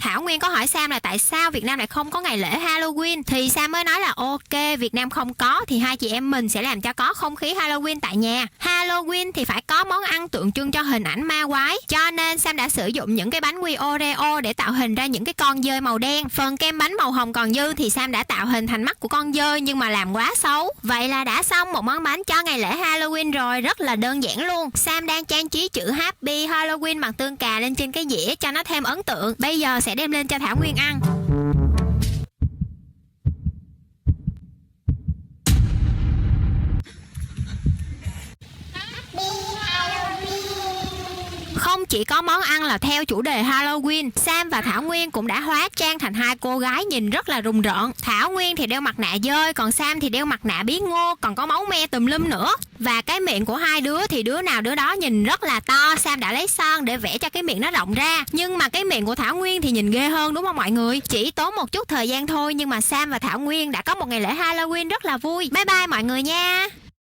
Thảo Nguyên có hỏi Sam là tại sao Việt Nam lại không có ngày lễ Halloween, thì Sam mới nói là ok, Việt Nam không có thì hai chị em mình sẽ làm cho có không khí Halloween tại nhà. Halloween thì phải có món ăn tượng trưng cho hình ảnh ma quái, cho nên Sam đã sử dụng những cái bánh quy Oreo để tạo hình ra những cái con dơi màu đen. Phần kem bánh màu hồng còn dư thì Sam đã tạo hình thành mắt của con dơi nhưng mà làm quá xấu. Vậy là đã xong một món bánh cho ngày lễ Halloween rồi, rất là đơn giản luôn. Sam đang trang trí chữ Happy Halloween bằng tương cà lên trên cái dĩa cho nó thêm ấn tượng. Bây giờ sẽ đem lên cho Thảo Nguyên ăn. Không chỉ có món ăn là theo chủ đề Halloween, Sam và Thảo Nguyên cũng đã hóa trang thành hai cô gái nhìn rất là rùng rợn. Thảo Nguyên thì đeo mặt nạ dơi, còn Sam thì đeo mặt nạ bí ngô, còn có máu me tùm lum nữa. Và cái miệng của hai đứa thì đứa nào đứa đó nhìn rất là to. Sam đã lấy son để vẽ cho cái miệng nó rộng ra, nhưng mà cái miệng của Thảo Nguyên thì nhìn ghê hơn, đúng không mọi người? Chỉ tốn một chút thời gian thôi nhưng mà Sam và Thảo Nguyên đã có một ngày lễ Halloween rất là vui. Bye bye mọi người nha.